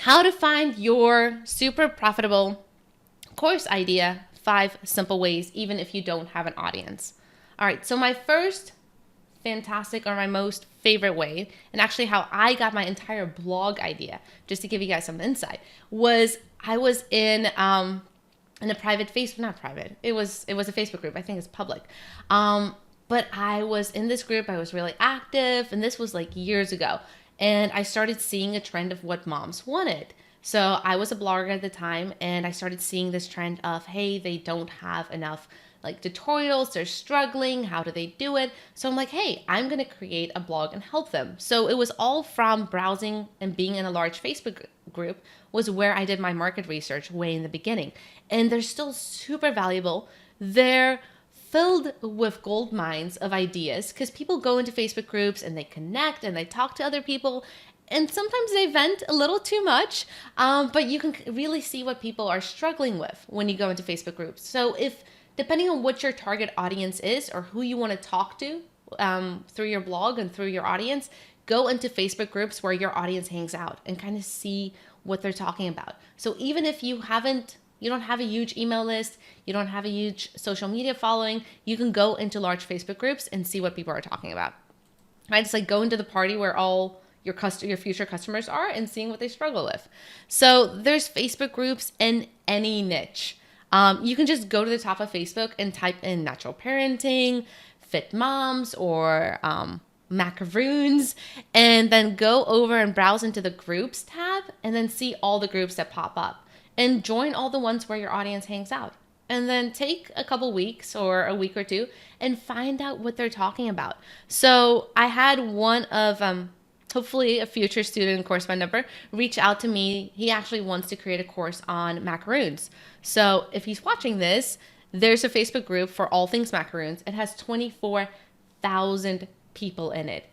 how to find your super profitable course idea, 5 simple ways, even if you don't have an audience. All right, so my first fantastic or my most favorite way, and actually how I got my entire blog idea, just to give you guys some insight, was I was in a private Facebook, not private, it was a Facebook group. I think it's public. But I was in this group, I was really active, and this was like years ago. And I started seeing a trend of what moms wanted. So I was a blogger at the time, and I started seeing this trend of, hey, they don't have enough like tutorials, they're struggling, how do they do it? So I'm like, hey, I'm gonna create a blog and help them. So it was all from browsing and being in a large Facebook group was where I did my market research way in the beginning. And they're still super valuable. They're filled with gold mines of ideas because people go into Facebook groups and they connect and they talk to other people. And sometimes they vent a little too much, but you can really see what people are struggling with when you go into Facebook groups. So depending on what your target audience is or who you want to talk to through your blog and through your audience, go into Facebook groups where your audience hangs out and kind of see what they're talking about. So even if you don't have a huge email list, you don't have a huge social media following, you can go into large Facebook groups and see what people are talking about. Right? It's like going to the party where all your future customers are and seeing what they struggle with. So there's Facebook groups in any niche. You can just go to the top of Facebook and type in natural parenting, fit moms, or macaroons, and then go over and browse into the groups tab and then see all the groups that pop up and join all the ones where your audience hangs out. And then take a couple weeks or a week or two and find out what they're talking about. So I had one of hopefully a future student course member reach out to me. He actually wants to create a course on macaroons. So if he's watching this, there's a Facebook group for all things macaroons. It has 24,000 people in it.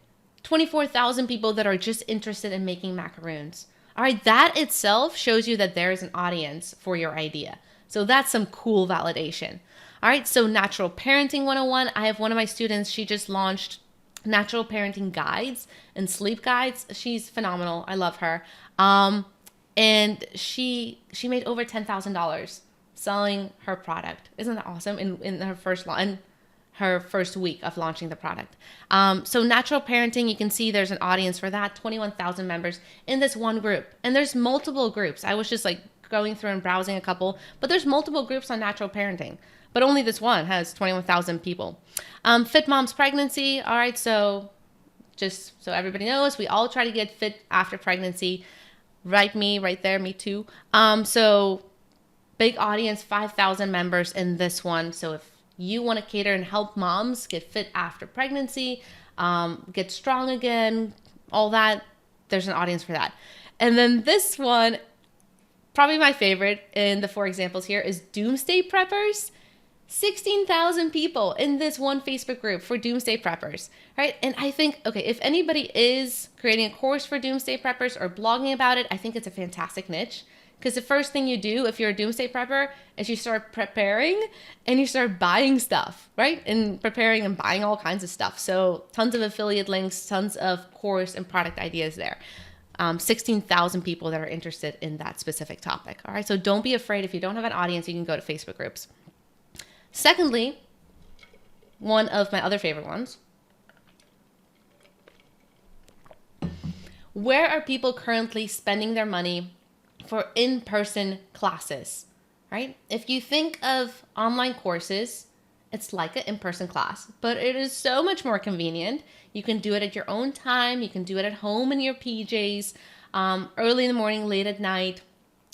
24,000 people that are just interested in making macaroons. All right, that itself shows you that there is an audience for your idea. So that's some cool validation. All right, so Natural Parenting 101. I have one of my students, she just launched natural parenting guides and sleep guides. She's phenomenal. I love her. And she made over $10,000 selling her product. Isn't that awesome? In her first week of launching the product. So Natural Parenting, you can see there's an audience for that. 21,000 members in this one group, and there's multiple groups. I was just like going through and browsing a couple, but there's multiple groups on natural parenting. But only this one has 21,000 people. Fit Mom's Pregnancy. All right, so just so everybody knows, we all try to get fit after pregnancy. Right there, me too. So big audience, 5,000 members in this one. So if you want to cater and help moms get fit after pregnancy, get strong again, all that, there's an audience for that. And then this one, probably my favorite in the 4 examples here, is Doomsday Preppers. 16,000 people in this one Facebook group for Doomsday Preppers, right? And I think, okay, if anybody is creating a course for Doomsday Preppers or blogging about it, I think it's a fantastic niche. Because the first thing you do if you're a Doomsday Prepper is you start preparing and you start buying stuff, right? And preparing and buying all kinds of stuff. So tons of affiliate links, tons of course and product ideas there. 16,000 people that are interested in that specific topic. All right, so don't be afraid. If you don't have an audience, you can go to Facebook groups. Secondly, one of my other favorite ones. Where are people currently spending their money for in-person classes, right? If you think of online courses, it's like an in-person class, but it is so much more convenient. You can do it at your own time. You can do it at home in your PJs, early in the morning, late at night.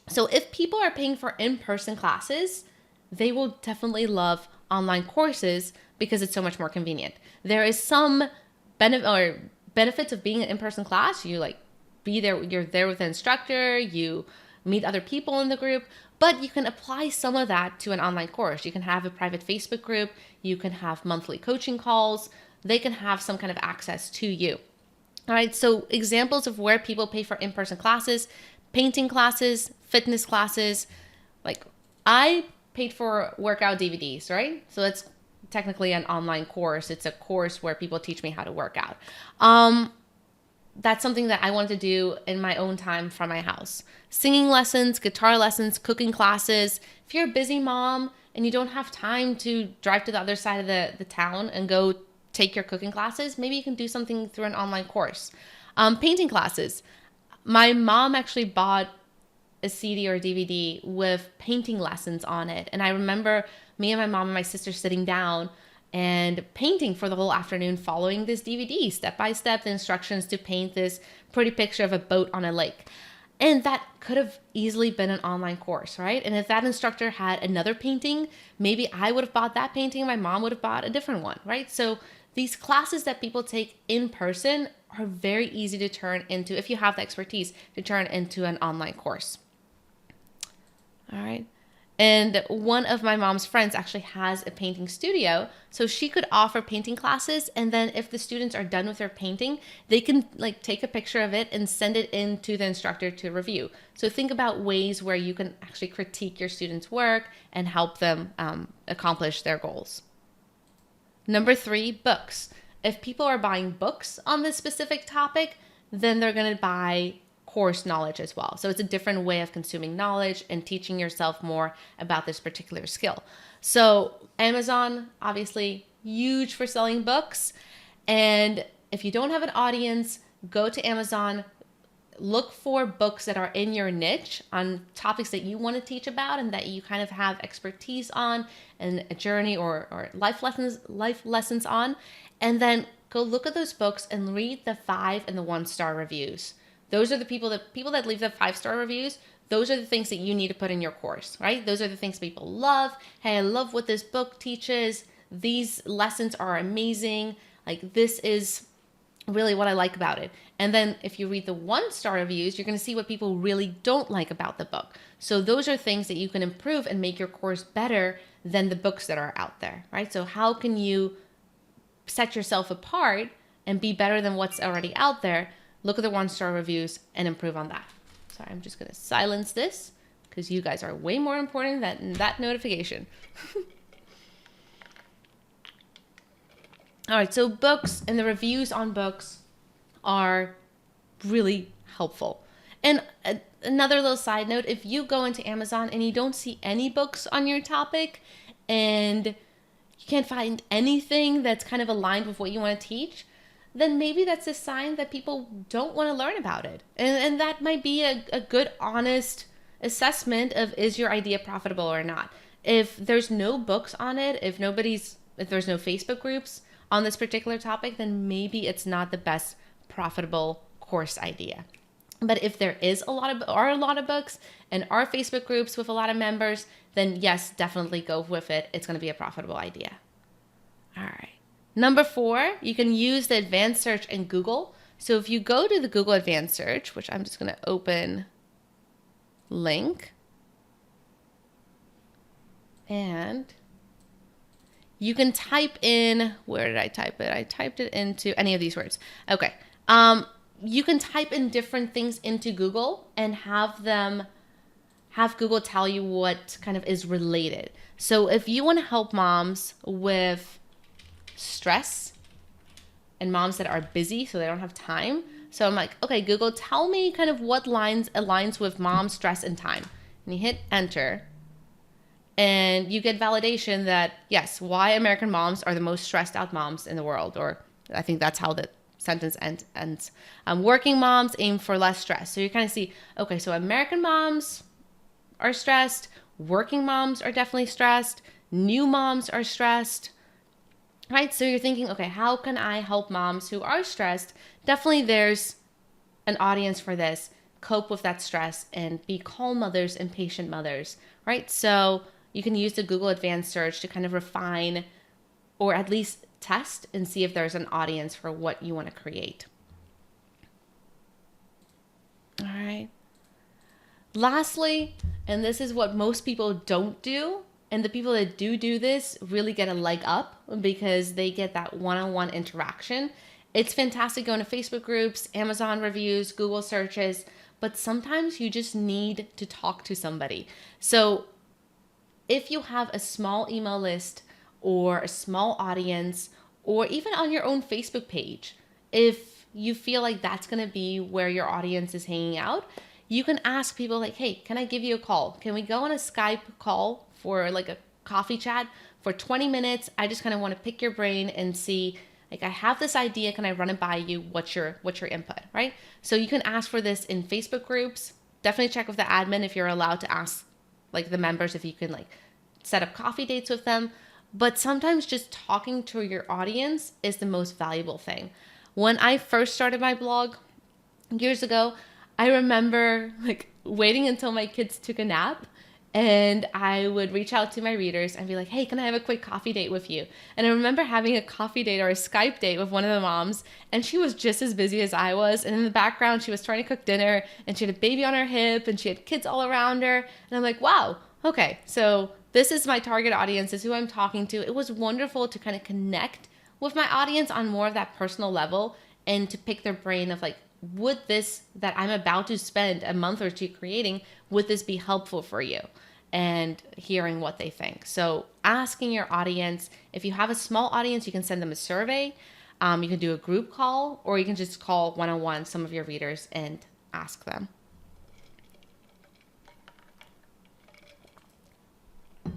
So if people are paying for in-person classes, they will definitely love online courses because it's so much more convenient. There is some benefits of being an in-person class. You like be there, you're there with the instructor, you meet other people in the group, but you can apply some of that to an online course. You can have a private Facebook group, you can have monthly coaching calls, they can have some kind of access to you. All right, so examples of where people pay for in-person classes: painting classes, fitness classes. Like I paid for workout DVDs, right? So it's technically an online course. It's a course where people teach me how to work out. that's something that I want to do in my own time from my house. Singing lessons, guitar lessons, cooking classes. If you're a busy mom and you don't have time to drive to the other side of the town and go take your cooking classes, maybe you can do something through an online course. Painting classes. My mom actually bought a CD or a DVD with painting lessons on it. And I remember me and my mom and my sister sitting down and painting for the whole afternoon following this DVD, step by step, the instructions to paint this pretty picture of a boat on a lake. And that could have easily been an online course, right? And if that instructor had another painting, maybe I would have bought that painting and my mom would have bought a different one, right? So these classes that people take in person are very easy to turn into, if you have the expertise, to turn into an online course. All right. And one of my mom's friends actually has a painting studio, so she could offer painting classes. And then if the students are done with their painting, they can like take a picture of it and send it in to the instructor to review. So think about ways where you can actually critique your students' work and help them accomplish their goals. Number 3, books. If people are buying books on this specific topic, then they're going to buy course knowledge as well. So it's a different way of consuming knowledge and teaching yourself more about this particular skill. So Amazon, obviously huge for selling books. And if you don't have an audience, go to Amazon, look for books that are in your niche on topics that you want to teach about and that you kind of have expertise on and a journey or life lessons on. And then go look at those books and read the 5 and the 1-star reviews. Those are the people that leave the 5-star reviews. Those are the things that you need to put in your course, right? Those are the things people love. Hey, I love what this book teaches. These lessons are amazing. Like, this is really what I like about it. And then if you read the 1-star reviews, you're going to see what people really don't like about the book. So those are things that you can improve and make your course better than the books that are out there, right? So how can you set yourself apart and be better than what's already out there? Look at the 1-star reviews and improve on that. Sorry, I'm just going to silence this because you guys are way more important than that notification. All right, so books and the reviews on books are really helpful. And another little side note, if you go into Amazon and you don't see any books on your topic and you can't find anything that's kind of aligned with what you want to teach, then maybe that's a sign that people don't want to learn about it. And that might be a good, honest assessment of, is your idea profitable or not? If there's no books on it, if there's no Facebook groups on this particular topic, then maybe it's not the best profitable course idea. But if there are a lot of books and are Facebook groups with a lot of members, then yes, definitely go with it. It's going to be a profitable idea. All right. Number 4, you can use the advanced search in Google. So if you go to the Google advanced search, which I'm just going to open link, and you can type in, where did I type it? I typed it into any of these words. Okay. You can type in different things into Google and have Google tell you what kind of is related. So if you want to help moms with stress and moms that are busy so they don't have time, so I'm like, okay, Google, tell me kind of what aligns with mom stress and time. And you hit enter and you get validation that yes, why American moms are the most stressed out moms in the world, or I think that's how the sentence ends. Working moms aim for less stress. So you kind of see, okay, so American moms are stressed, working moms are definitely stressed, new moms are stressed, right? So you're thinking, okay, how can I help moms who are stressed? Definitely there's an audience for this. Cope with that stress and be calm mothers and patient mothers, right? So you can use the Google Advanced Search to kind of refine or at least test and see if there's an audience for what you want to create. All right. Lastly, and this is what most people don't do, and the people that do this really get a leg up because they get that one-on-one interaction. It's fantastic going to Facebook groups, Amazon reviews, Google searches, but sometimes you just need to talk to somebody. So if you have a small email list or a small audience, or even on your own Facebook page, if you feel like that's going to be where your audience is hanging out, you can ask people like, hey, can I give you a call? Can we go on a Skype call for like a coffee chat for 20 minutes? I just kind of want to pick your brain and see, like, I have this idea. Can I run it by you? What's your input, right? So you can ask for this in Facebook groups. Definitely check with the admin if you're allowed to ask like the members, if you can like set up coffee dates with them. But sometimes just talking to your audience is the most valuable thing. When I first started my blog years ago, I remember like waiting until my kids took a nap, and I would reach out to my readers and be like, hey, can I have a quick coffee date with you? And I remember having a coffee date or a Skype date with one of the moms, and she was just as busy as I was. And in the background, she was trying to cook dinner, and she had a baby on her hip, and she had kids all around her. And I'm like, wow, okay, so this is my target audience, this is who I'm talking to. It was wonderful to kind of connect with my audience on more of that personal level and to pick their brain of like, would this that I'm about to spend a month or two creating, would this be helpful for you? And hearing what they think. So asking your audience, if you have a small audience, you can send them a survey. You can do a group call, or you can just call one-on-one some of your readers and ask them.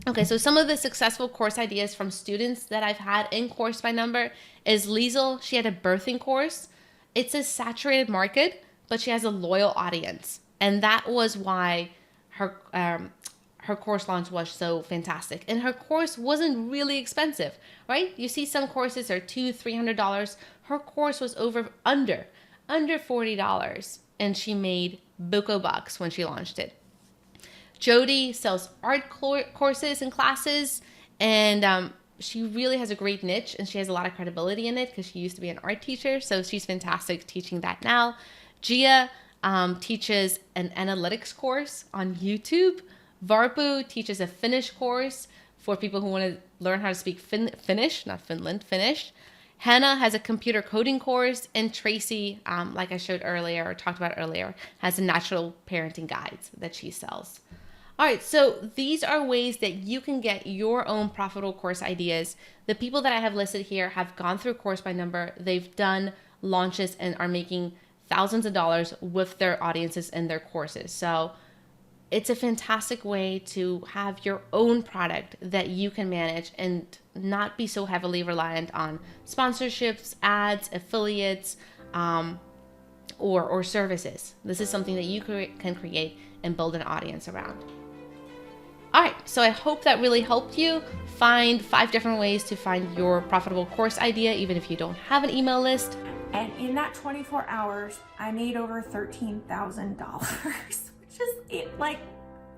Okay, so some of the successful course ideas from students that I've had in Course by Number is Liesl. She had a birthing course. It's a saturated market, but she has a loyal audience. And that was why her course launch was so fantastic. And her course wasn't really expensive, right? You see some courses are $200-$300. Her course was under $40. And she made buco bucks when she launched it. Jody sells art courses and classes, and she really has a great niche, and she has a lot of credibility in it because she used to be an art teacher, so she's fantastic teaching that now. Gia teaches an analytics course on YouTube. Varpu teaches a Finnish course for people who want to learn how to speak Finnish, not Finland, Finnish. Hannah has a computer coding course, and Tracy, like I showed earlier or talked about earlier, has a natural parenting guides that she sells. All right, so these are ways that you can get your own profitable course ideas. The people that I have listed here have gone through Course by Number. They've done launches and are making thousands of dollars with their audiences and their courses. So it's a fantastic way to have your own product that you can manage and not be so heavily reliant on sponsorships, ads, affiliates, or services. This is something that you can create and build an audience around. All right, so I hope that really helped you find 5 different ways to find your profitable course idea, even if you don't have an email list. And in that 24 hours, I made over $13,000, which is like,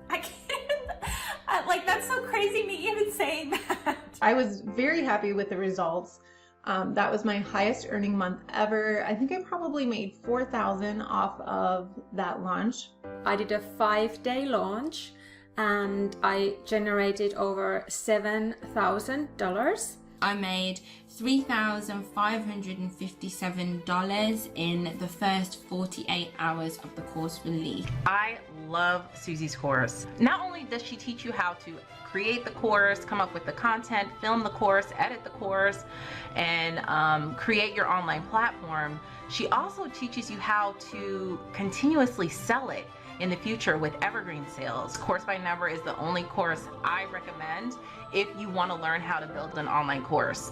I can't, like, that's so crazy me even saying that. I was very happy with the results. That was my highest earning month ever. I think I probably made $4,000 off of that launch. I did a 5-day launch and I generated over $7,000. I made $3,557 in the first 48 hours of the course release. I love Susie's course. Not only does she teach you how to create the course, come up with the content, film the course, edit the course, and create your online platform, she also teaches you how to continuously sell it in the future with evergreen sales. Course by Number is the only course I recommend if you want to learn how to build an online course.